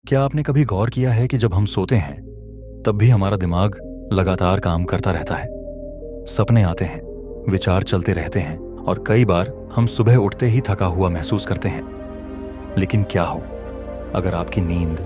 क्या आपने कभी गौर किया है कि जब हम सोते हैं तब भी हमारा दिमाग लगातार काम करता रहता है। सपने आते हैं, विचार चलते रहते हैं और कई बार हम सुबह उठते ही थका हुआ महसूस करते हैं। लेकिन क्या हो अगर आपकी नींद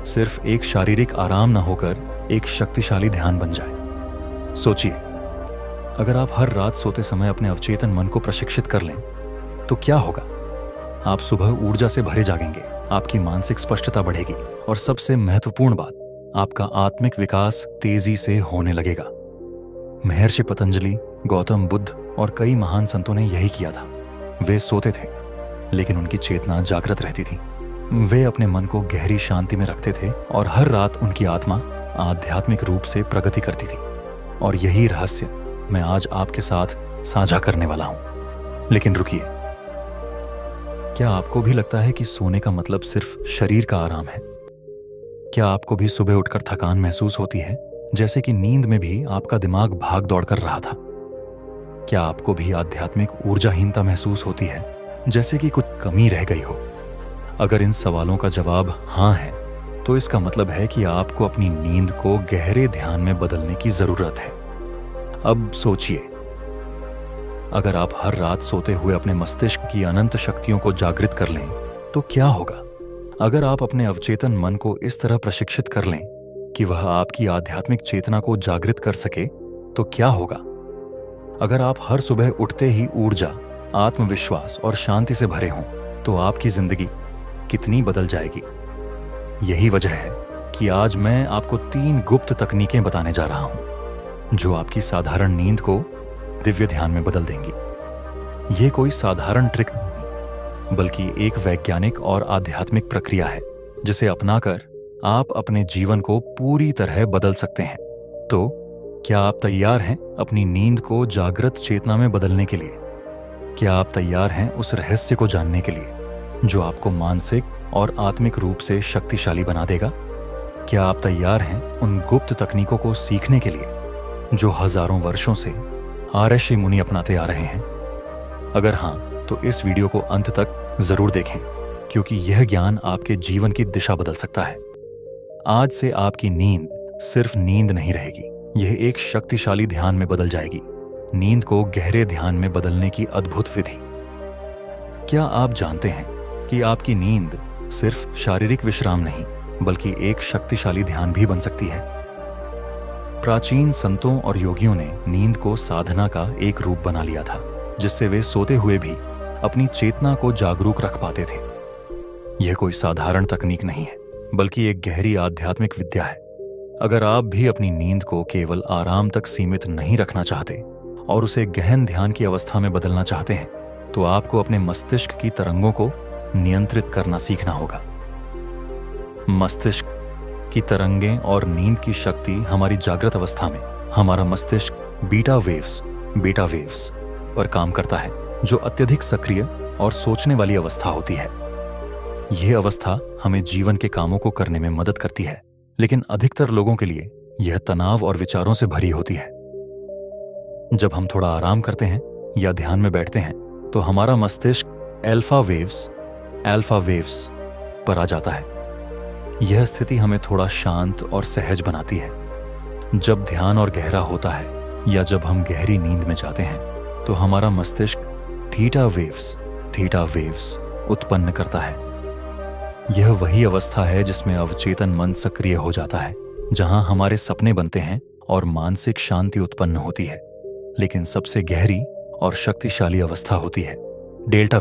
सिर्फ एक शारीरिक आराम न होकर एक शक्तिशाली ध्यान बन जाए? सोचिए, अगर आप हर रात सोते समय अपने अवचेतन मन को प्रशिक्षित कर लें तो क्या होगा? आप सुबह ऊर्जा से भरे जागेंगे, आपकी मानसिक स्पष्टता बढ़ेगी और सबसे महत्वपूर्ण बात, आपका आत्मिक विकास तेजी से होने लगेगा। महर्षि पतंजलि, गौतम बुद्ध और कई महान संतों ने यही किया था। वे सोते थे लेकिन उनकी चेतना जागृत रहती थी। वे अपने मन को गहरी शांति में रखते थे और हर रात उनकी आत्मा आध्यात्मिक रूप से प्रगति करती थी। और यही रहस्य मैं आज आपके साथ साझा करने वाला हूं। लेकिन रुकिए, क्या आपको भी लगता है कि सोने का मतलब सिर्फ शरीर का आराम है? क्या आपको भी सुबह उठकर थकान महसूस होती है, जैसे कि नींद में भी आपका दिमाग भाग दौड़ कर रहा था? क्या आपको भी आध्यात्मिक ऊर्जाहीनता महसूस होती है, जैसे कि कुछ कमी रह गई हो? अगर इन सवालों का जवाब हाँ है तो इसका मतलब है कि आपको अपनी नींद को गहरे ध्यान में बदलने की जरूरत है। अब सोचिए, अगर आप हर रात सोते हुए अपने मस्तिष्क की अनंत शक्तियों को जागृत कर लें तो क्या होगा? अगर आप अपने अवचेतन मन को इस तरह प्रशिक्षित कर लें कि वह आपकी आध्यात्मिक चेतना को जागृत कर सके तो क्या होगा? अगर आप हर सुबह उठते ही ऊर्जा, आत्मविश्वास और शांति से भरे हों तो आपकी जिंदगी कितनी बदल जाएगी। यही वजह है कि आज मैं आपको 3 गुप्त तकनीकें बताने जा रहा हूं जो आपकी साधारण नींद को दिव्य ध्यान में बदल देंगी। ये कोई साधारण ट्रिक नहीं, बल्कि एक वैज्ञानिक और आध्यात्मिक प्रक्रिया है जिसे अपनाकर आप अपने जीवन को पूरी तरह बदल सकते हैं। तो क्या आप तैयार हैं अपनी नींद को जागृत चेतना में बदलने के लिए? क्या आप तैयार हैं उस रहस्य को जानने के लिए जो आपको मानसिक और आत्मिक रूप से शक्तिशाली बना देगा? क्या आप तैयार हैं उन गुप्त तकनीकों को सीखने के लिए जो हजारों वर्षों से ऋषि मुनि अपनाते आ रहे हैं? अगर हाँ, तो इस वीडियो को अंत तक जरूर देखें, क्योंकि यह ज्ञान आपके जीवन की दिशा बदल सकता है। आज से आपकी नींद सिर्फ नींद नहीं रहेगी, यह एक शक्तिशाली ध्यान में बदल जाएगी। नींद को गहरे ध्यान में बदलने की अद्भुत विधि। क्या आप जानते हैं कि आपकी नींद सिर्फ शारीरिक विश्राम नहीं, बल्कि एक शक्तिशाली ध्यान भी बन सकती है? प्राचीन संतों और योगियों ने नींद को साधना का एक रूप बना लिया था, जिससे वे सोते हुए भी अपनी चेतना को जागरूक रख पाते थे। यह कोई साधारण तकनीक नहीं है, बल्कि एक गहरी आध्यात्मिक विद्या है। अगर आप भी अपनी नींद को केवल आराम तक सीमित नहीं रखना चाहते और उसे गहन ध्यान की अवस्था में बदलना चाहते हैं, तो आपको अपने मस्तिष्क की तरंगों को नियंत्रित करना सीखना होगा। मस्तिष्क की तरंगें और नींद की शक्ति हमारी जागृत अवस्था में हमारा मस्तिष्क बीटा वेव्स पर काम करता है, जो अत्यधिक सक्रिय और सोचने वाली अवस्था होती है। यह अवस्था हमें जीवन के कामों को करने में मदद करती है, लेकिन अधिकतर लोगों के लिए यह तनाव और विचारों से भरी होती है। जब हम थोड़ा आराम करते हैं या ध्यान में बैठते हैं तो हमारा मस्तिष्क अल्फा वेव्स पर आ जाता है। यह स्थिति हमें थोड़ा शांत और सहज बनाती है। जब ध्यान और गहरा होता है या जब हम गहरी नींद में जाते हैं तो हमारा मस्तिष्क थीटा वेव्स उत्पन्न करता है। यह वही अवस्था है जिसमें अवचेतन मन सक्रिय हो जाता है, जहां हमारे सपने बनते हैं और मानसिक शांति उत्पन्न होती है। लेकिन सबसे गहरी और शक्तिशाली अवस्था होती है डेल्टा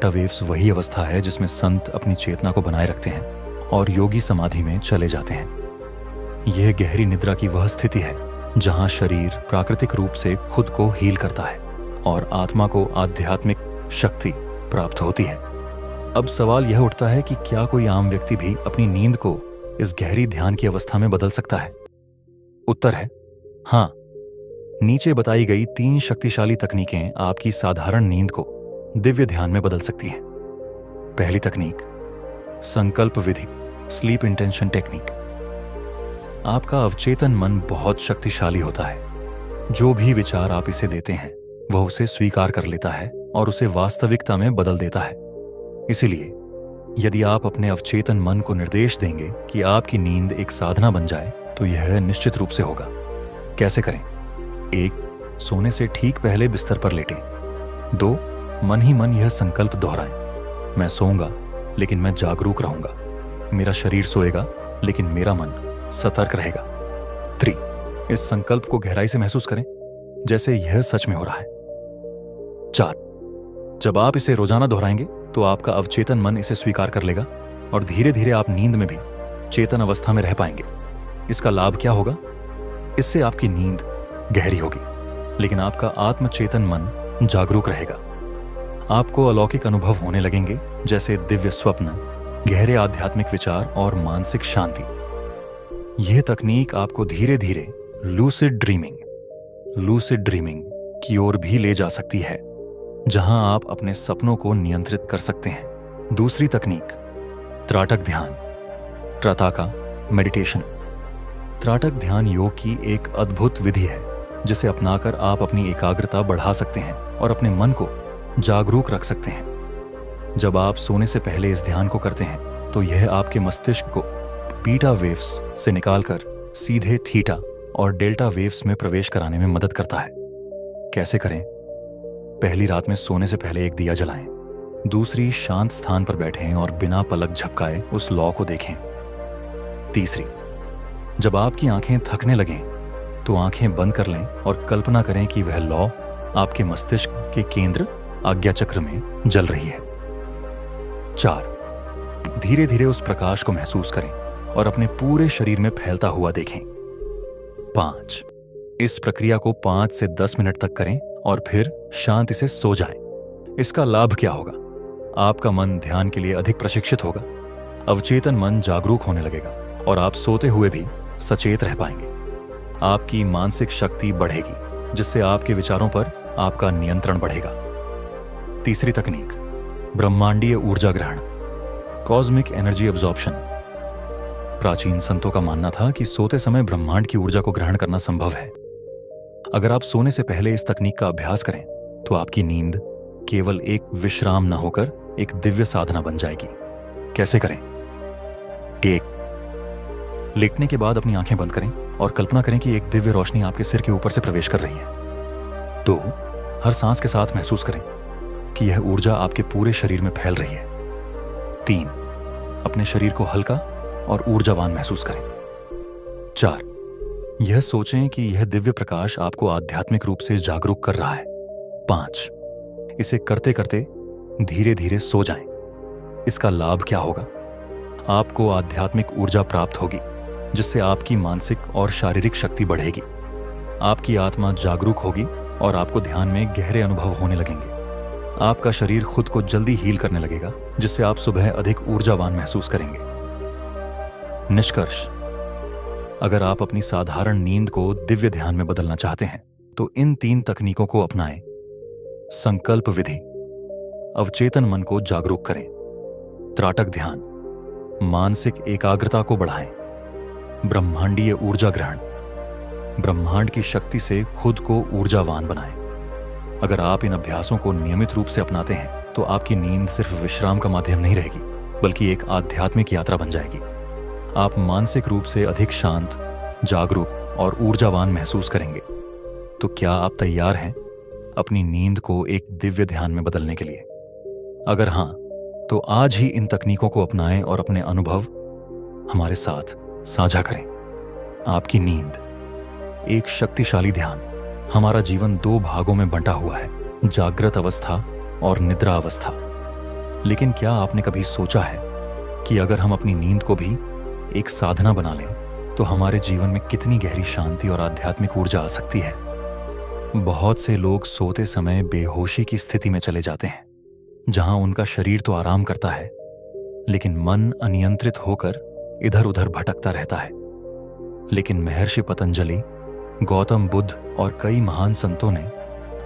वेव्स वही अवस्था है जिसमें संत अपनी चेतना को बनाए रखते हैं और योगी समाधि में चले जाते हैं। यह गहरी निद्रा की वह स्थिति है जहां शरीर प्राकृतिक रूप से खुद को हील करता है और आत्मा को आध्यात्मिक शक्ति प्राप्त होती है। अब सवाल यह उठता है कि क्या कोई आम व्यक्ति भी अपनी नींद को इस गहरी ध्यान की अवस्था में बदल सकता है? उत्तर है हाँ। नीचे बताई गई 3 शक्तिशाली तकनीकें आपकी साधारण नींद को दिव्य ध्यान में बदल सकती हैं। पहली तकनीक, संकल्प विधि, स्लीप इंटेंशन टेक्निक। आपका अवचेतन मन बहुत शक्तिशाली होता है। जो भी विचार आप इसे देते हैं वह उसे स्वीकार कर लेता है और उसे वास्तविकता में बदल देता है। इसीलिए यदि आप अपने अवचेतन मन को निर्देश देंगे कि आपकी नींद एक साधना बन जाए तो यह निश्चित रूप से होगा। कैसे करें? 1. सोने से ठीक पहले बिस्तर पर लेटें। 2. मन ही मन यह संकल्प दोहराएं, मैं सोऊंगा लेकिन मैं जागरूक रहूंगा। मेरा शरीर सोएगा लेकिन मेरा मन सतर्क रहेगा। 3. इस संकल्प को गहराई से महसूस करें जैसे यह सच में हो रहा है। 4. जब आप इसे रोजाना दोहराएंगे तो आपका अवचेतन मन इसे स्वीकार कर लेगा और धीरे धीरे आप नींद में भी चेतन अवस्था में रह पाएंगे। इसका लाभ क्या होगा? इससे आपकी नींद गहरी होगी लेकिन आपका आत्मचेतन मन जागरूक रहेगा। आपको अलौकिक अनुभव होने लगेंगे जैसे दिव्य स्वप्न, गहरे आध्यात्मिक विचार और मानसिक शांति। यह तकनीक आपको धीरे धीरे लूसिड ड्रीमिंग की ओर भी ले जा सकती है, जहां आप अपने सपनों को नियंत्रित कर सकते हैं। दूसरी तकनीक, त्राटक ध्यान, त्रताका मेडिटेशन। त्राटक ध्यान योग की एक अद्भुत विधि है जिसे अपनाकर आप अपनी एकाग्रता बढ़ा सकते हैं और अपने मन को जागरूक रख सकते हैं। जब आप सोने से पहले इस ध्यान को करते हैं तो यह आपके मस्तिष्क को बीटा वेव्स से निकालकर सीधे थीटा और डेल्टा वेव्स में प्रवेश कराने में मदद करता है। कैसे करें? पहली रात में सोने से पहले एक दिया जलाएं। दूसरी, शांत स्थान पर बैठें और बिना पलक झपकाए उस लौ को देखें। तीसरी, जब आपकी आंखें थकने लगें तो आंखें बंद कर लें और कल्पना करें कि वह लौ आपके मस्तिष्क के केंद्र आज्ञा चक्र में जल रही है। 4. धीरे धीरे उस प्रकाश को महसूस करें और अपने पूरे शरीर में फैलता हुआ देखें। 5. इस प्रक्रिया को 5 से 10 मिनट तक करें और फिर शांति से सो जाएं। इसका लाभ क्या होगा? आपका मन ध्यान के लिए अधिक प्रशिक्षित होगा, अवचेतन मन जागरूक होने लगेगा और आप सोते हुए भी सचेत रह पाएंगे। आपकी मानसिक शक्ति बढ़ेगी जिससे आपके विचारों पर आपका नियंत्रण बढ़ेगा। तीसरी तकनीक, ब्रह्मांडीय ऊर्जा ग्रहण, कॉस्मिक एनर्जी एब्जॉर्प्शन। प्राचीन संतों का मानना था कि सोते समय ब्रह्मांड की ऊर्जा को ग्रहण करना संभव है। अगर आप सोने से पहले इस तकनीक का अभ्यास करें तो आपकी नींद केवल एक विश्राम न होकर एक दिव्य साधना बन जाएगी। कैसे करें? 1. लेटने के बाद अपनी आंखें बंद करें और कल्पना करें कि एक दिव्य रोशनी आपके सिर के ऊपर से प्रवेश कर रही है। 2. हर सांस के साथ महसूस करें कि यह ऊर्जा आपके पूरे शरीर में फैल रही है। 3. अपने शरीर को हल्का और ऊर्जावान महसूस करें। 4. यह सोचें कि यह दिव्य प्रकाश आपको आध्यात्मिक रूप से जागरूक कर रहा है। 5. इसे करते करते धीरे धीरे सो जाएं। इसका लाभ क्या होगा? आपको आध्यात्मिक ऊर्जा प्राप्त होगी जिससे आपकी मानसिक और शारीरिक शक्ति बढ़ेगी। आपकी आत्मा जागरूक होगी और आपको ध्यान में गहरे अनुभव होने लगेंगे। आपका शरीर खुद को जल्दी हील करने लगेगा जिससे आप सुबह अधिक ऊर्जावान महसूस करेंगे। निष्कर्ष, अगर आप अपनी साधारण नींद को दिव्य ध्यान में बदलना चाहते हैं तो इन 3 तकनीकों को अपनाएं। संकल्प विधि, अवचेतन मन को जागरूक करें। त्राटक ध्यान, मानसिक एकाग्रता को बढ़ाएं। ब्रह्मांडीय ऊर्जा ग्रहण, ब्रह्मांड की शक्ति से खुद को ऊर्जावान बनाएं। अगर आप इन अभ्यासों को नियमित रूप से अपनाते हैं तो आपकी नींद सिर्फ विश्राम का माध्यम नहीं रहेगी बल्कि एक आध्यात्मिक यात्रा बन जाएगी। आप मानसिक रूप से अधिक शांत, जागरूक और ऊर्जावान महसूस करेंगे। तो क्या आप तैयार हैं अपनी नींद को एक दिव्य ध्यान में बदलने के लिए? अगर हां, तो आज ही इन तकनीकों को अपनाएं और अपने अनुभव हमारे साथ साझा करें। आपकी नींद एक शक्तिशाली ध्यान। हमारा जीवन 2 भागों में बंटा हुआ है, जागृत अवस्था और निद्रा अवस्था। लेकिन क्या आपने कभी सोचा है कि अगर हम अपनी नींद को भी एक साधना बना लें तो हमारे जीवन में कितनी गहरी शांति और आध्यात्मिक ऊर्जा आ सकती है? बहुत से लोग सोते समय बेहोशी की स्थिति में चले जाते हैं जहां उनका शरीर तो आराम करता है लेकिन मन अनियंत्रित होकर इधर उधर भटकता रहता है। लेकिन महर्षि पतंजलि, गौतम बुद्ध और कई महान संतों ने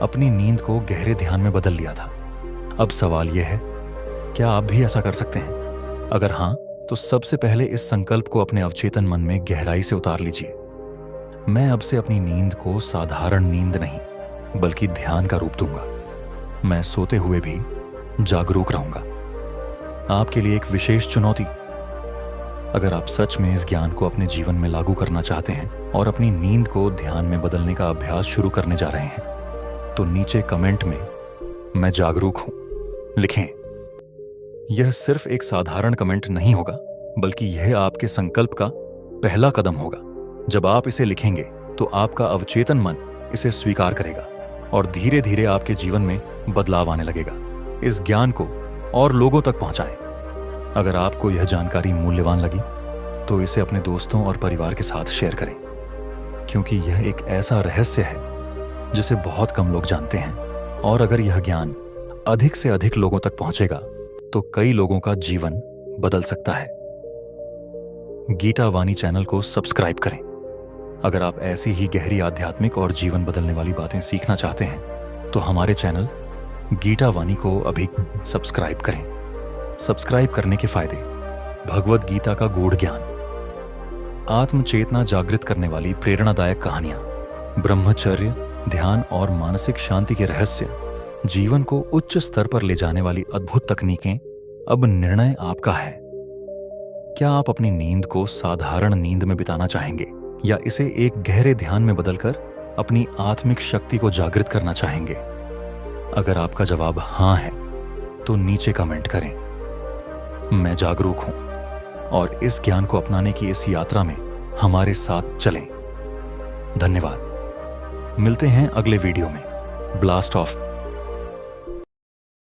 अपनी नींद को गहरे ध्यान में बदल लिया था। अब सवाल यह है, क्या आप भी ऐसा कर सकते हैं? अगर हां, तो सबसे पहले इस संकल्प को अपने अवचेतन मन में गहराई से उतार लीजिए। मैं अब से अपनी नींद को साधारण नींद नहीं बल्कि ध्यान का रूप दूंगा। मैं सोते हुए भी जागरूक रहूंगा। आपके लिए एक विशेष चुनौती। अगर आप सच में इस ज्ञान को अपने जीवन में लागू करना चाहते हैं और अपनी नींद को ध्यान में बदलने का अभ्यास शुरू करने जा रहे हैं, तो नीचे कमेंट में मैं जागरूक हूं लिखें। यह सिर्फ एक साधारण कमेंट नहीं होगा, बल्कि यह आपके संकल्प का पहला कदम होगा। जब आप इसे लिखेंगे तो आपका अवचेतन मन इसे स्वीकार करेगा और धीरे धीरे आपके जीवन में बदलाव आने लगेगा। इस ज्ञान को और लोगों तक पहुंचाएं। अगर आपको यह जानकारी मूल्यवान लगी तो इसे अपने दोस्तों और परिवार के साथ शेयर करें, क्योंकि यह एक ऐसा रहस्य है जिसे बहुत कम लोग जानते हैं। और अगर यह ज्ञान अधिक से अधिक लोगों तक पहुंचेगा तो कई लोगों का जीवन बदल सकता है। गीता वाणी चैनल को सब्सक्राइब करें। अगर आप ऐसी ही गहरी आध्यात्मिक और जीवन बदलने वाली बातें सीखना चाहते हैं तो हमारे चैनल गीता वाणी को अभी सब्सक्राइब करें। सब्सक्राइब करने के फायदे: भगवद गीता का गूढ़ ज्ञान, आत्म चेतना जागृत करने वाली प्रेरणादायक कहानियां, ब्रह्मचर्य, ध्यान और मानसिक शांति के रहस्य, जीवन को उच्च स्तर पर ले जाने वाली अद्भुत तकनीकें। अब निर्णय आपका है। क्या आप अपनी नींद को साधारण नींद में बिताना चाहेंगे या इसे एक गहरे ध्यान में बदलकर अपनी आत्मिक शक्ति को जागृत करना चाहेंगे? अगर आपका जवाब हां है तो नीचे कमेंट करें, मैं जागरूक हूं, और इस ज्ञान को अपनाने की इस यात्रा में हमारे साथ चलें। धन्यवाद। मिलते हैं अगले वीडियो में। Blast of.